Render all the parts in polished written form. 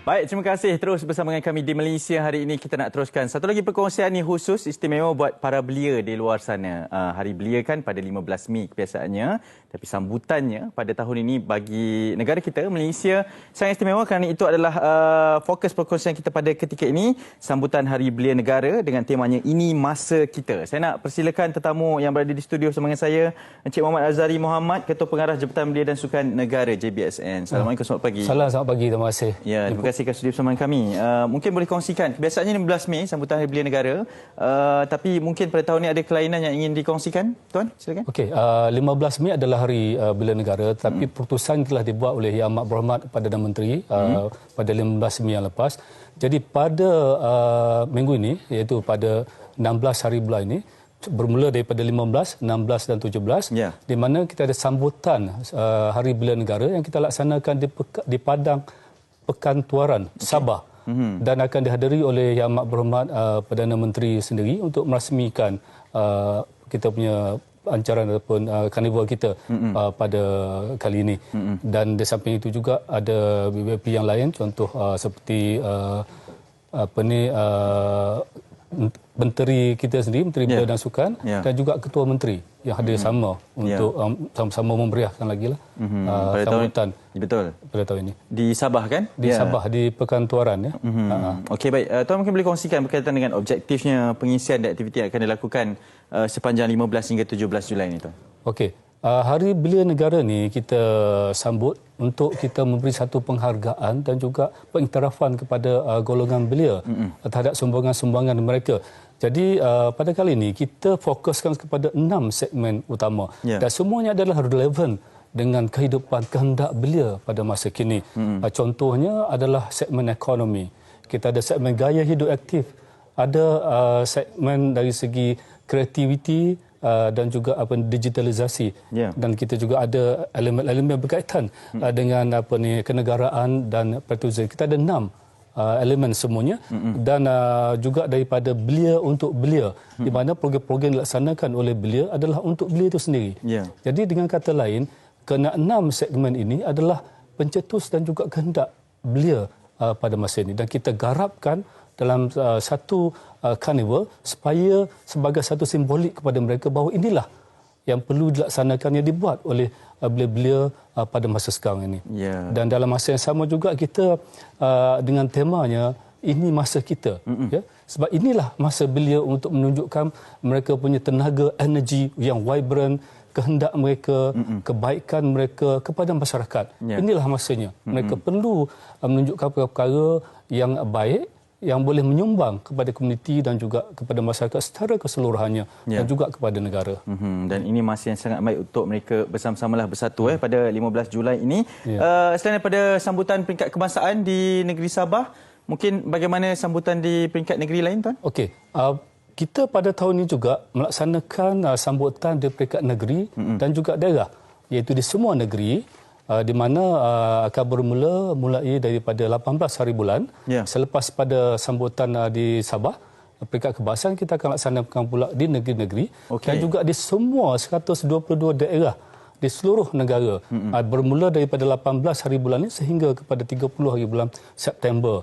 Baik, terima kasih terus bersama dengan kami di Malaysia. Hari ini kita nak teruskan satu lagi perkongsian ni khusus istimewa buat para belia di luar sana. Hari Belia kan pada 15 Mei kebiasaannya, tapi sambutannya pada tahun ini bagi negara kita Malaysia sangat istimewa kerana itu adalah fokus perkongsian kita pada ketika ini, sambutan Hari Belia Negara dengan temanya Ini Masa Kita. Saya nak persilakan tetamu yang berada di studio bersama dengan saya, Encik Muhammad Azhari Muhammad, Ketua Pengarah Jabatan Belia dan Sukan Negara JBSN. Assalamualaikum, selamat pagi. Salam, selamat pagi, terima kasih. Ya, terima kasih kerana sudi bersama kami. Mungkin boleh kongsikan, kebiasaannya 15 Mei sambutan Hari Belia Negara, tapi mungkin pada tahun ini ada kelainan yang ingin dikongsikan. Tuan, silakan. Okey, 15 Mei adalah Hari Belia Negara, tapi keputusan telah dibuat oleh Yang Amat Berhormat Perdana Menteri pada 15 Mei yang lepas. Jadi pada minggu ini, iaitu pada 16 hari bulan ini, bermula daripada 15, 16 dan 17, di mana kita ada sambutan Hari Belia Negara yang kita laksanakan di Padang Pekantuaran, Sabah, dan akan dihadiri oleh Yang Amat Berhormat Perdana Menteri sendiri untuk merasmikan kita punya ancaran ataupun karnival kita pada kali ini. Dan di samping itu juga ada BBP yang lain, contoh seperti Menteri kita sendiri, Menteri Belia dan Sukan, dan juga Ketua Menteri yang hadir sama untuk sama-sama memeriahkan lagi lah sambutan pada tahun ini. Di Sabah kan? Di Sabah, di Pekantuaran. Okey, baik. Tuan mungkin boleh kongsikan berkaitan dengan objektifnya pengisian dan aktiviti yang akan dilakukan sepanjang 15 hingga 17 Julai ini, Tuan. Okey. Hari Belia Negara ni kita sambut untuk kita memberi satu penghargaan dan juga pengiktirafan kepada golongan belia terhadap sumbangan-sumbangan mereka. Jadi pada kali ini kita fokuskan kepada 6 segmen utama dan semuanya adalah relevan dengan kehidupan kehendak belia pada masa kini. Contohnya adalah segmen ekonomi. Kita ada segmen gaya hidup aktif, ada segmen dari segi kreativiti dan juga digitalisasi, dan kita juga ada elemen-elemen berkaitan dengan kenegaraan dan pertujuan. Kita ada 6 elemen semuanya, dan juga daripada belia untuk belia, di mana program-program dilaksanakan oleh belia adalah untuk belia itu sendiri. Jadi dengan kata lain, ke-6 segmen ini adalah pencetus dan juga kehendak belia pada masa ini, dan kita garapkan dalam satu karnival supaya sebagai satu simbolik kepada mereka bahawa inilah yang perlu dilaksanakan, yang dibuat oleh belia-belia pada masa sekarang ini. Dan dalam masa yang sama juga kita dengan temanya Ini Masa Kita. Sebab inilah masa belia untuk menunjukkan mereka punya tenaga, energi yang vibrant, kehendak mereka, kebaikan mereka kepada masyarakat. Inilah masanya. Mereka perlu menunjukkan perkara yang baik, yang boleh menyumbang kepada komuniti dan juga kepada masyarakat secara keseluruhannya, dan juga kepada negara. Dan ini masa yang sangat baik untuk mereka bersama-samalah bersatu pada 15 Julai ini. Selain daripada sambutan peringkat kebangsaan di negeri Sabah, mungkin bagaimana sambutan di peringkat negeri lain, Tuan? Okey. Kita pada tahun ini juga melaksanakan sambutan di peringkat negeri dan juga daerah, iaitu di semua negeri, di mana akan bermula mulai daripada 18 hari bulan. Selepas pada sambutan di Sabah, peringkat kebangsaan kita akan laksanakan pula di negeri-negeri, dan juga di semua 122 daerah di seluruh negara, bermula daripada 18 hari bulan ini sehingga kepada 30 hari bulan September,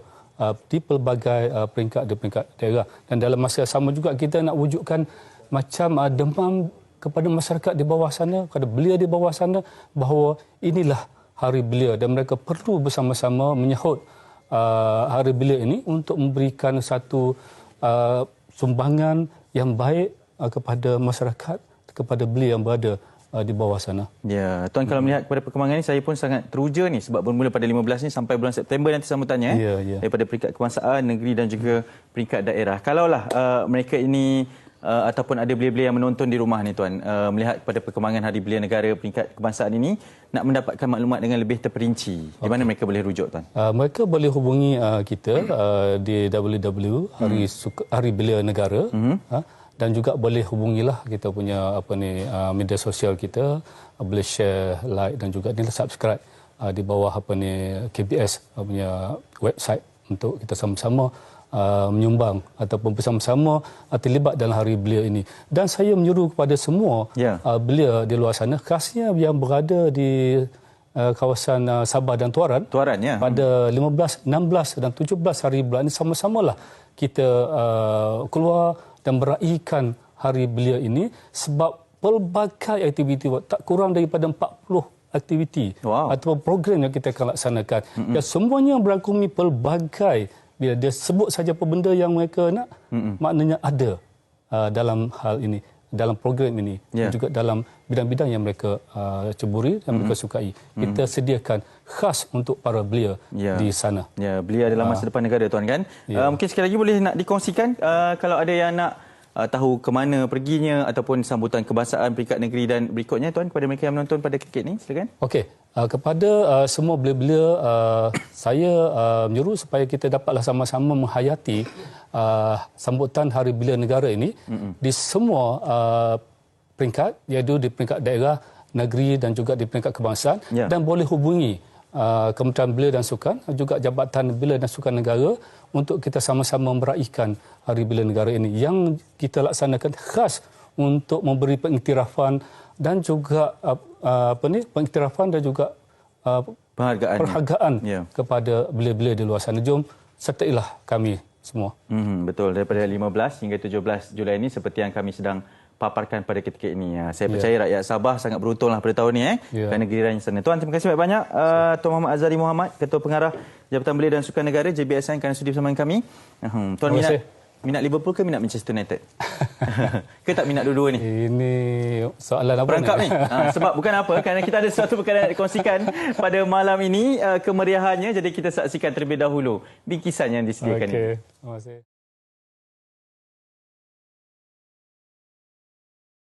di pelbagai peringkat di peringkat daerah. Dan dalam masa yang sama juga kita nak wujudkan macam demam kepada masyarakat di bawah sana, kepada belia di bawah sana, bahawa inilah Hari Belia dan mereka perlu bersama-sama menyahut Hari Belia ini untuk memberikan satu sumbangan yang baik kepada masyarakat, kepada belia yang berada di bawah sana. Ya, Tuan, kalau melihat kepada perkembangan ini, saya pun sangat teruja ni sebab bermula pada 15 ni sampai bulan September nanti sambutannya, daripada peringkat kebangsaan, negeri dan juga peringkat daerah. Kalaulah mereka ini ataupun ada belia-belia yang menonton di rumah ni, Tuan, melihat pada perkembangan Hari Belia Negara peringkat kebangsaan ini, nak mendapatkan maklumat dengan lebih terperinci, di mana mereka boleh rujuk, Tuan? Mereka boleh hubungi kita di www.Hari Belia Negara, dan juga boleh hubungilah kita punya media sosial kita, boleh share, like dan juga subscribe di bawah KBS punya website untuk kita sama-sama menyumbang ataupun bersama-sama terlibat dalam Hari Belia ini. Dan saya menyuruh kepada semua belia di luar sana, khasnya yang berada di kawasan Sabah dan Tuaran. Tuaran, ya. Pada 15, 16 dan 17 hari bulan ini sama-samalah kita keluar dan meraihkan Hari Belia ini sebab pelbagai aktiviti, tak kurang daripada 40 aktiviti atau program yang kita akan laksanakan. Dan semuanya berangkumi pelbagai, bila dia sebut saja apa benda yang mereka nak, maknanya ada dalam hal ini, dalam program ini, dan juga dalam bidang-bidang yang mereka ceburi dan mereka sukai. Kita sediakan khas untuk para belia di sana. Ya, belia adalah masa depan negara, tuan, kan? Mungkin sekali lagi boleh nak dikongsikan kalau ada yang nak tahu ke mana perginya ataupun sambutan kebangsaan peringkat negeri dan berikutnya, tuan, kepada mereka yang menonton pada kriket ni, silakan. Okey, kepada semua belia-belia, saya menyuruh supaya kita dapatlah sama-sama menghayati sambutan Hari Belia Negara ini di semua peringkat, iaitu di peringkat daerah, negeri dan juga di peringkat kebangsaan, dan boleh hubungi Kementerian Belia dan Sukan, juga Jabatan Belia dan Sukan Negara untuk kita sama-sama meraihkan Hari Belia Negara ini yang kita laksanakan khas untuk memberi pengiktirafan dan juga pengiktirafan dan juga penghargaan kepada belia-belia di luar sana. Jom sertailah kami semua. Betul, daripada 15 hingga 17 Julai ini seperti yang kami sedang paparkan pada ketika ini. Saya percaya rakyat Sabah sangat beruntunglah pada tahun ini kerana giliran sana. Tuan, terima kasih banyak-banyak. Tuan Muhammad Azhari Muhammad, Ketua Pengarah Jabatan Belia dan Sukan Negara JBSN, kerana sudi bersama kami. Tuan minat Liverpool ke minat Manchester United? Ke tak minat dua-dua ni? Ini soalan apa perangkap ni? Sebab bukan apa, kerana kita ada satu perkara nak dikongsikan pada malam ini, kemeriahannya. Jadi kita saksikan terlebih dahulu bingkisan yang disediakan ini. Terima kasih.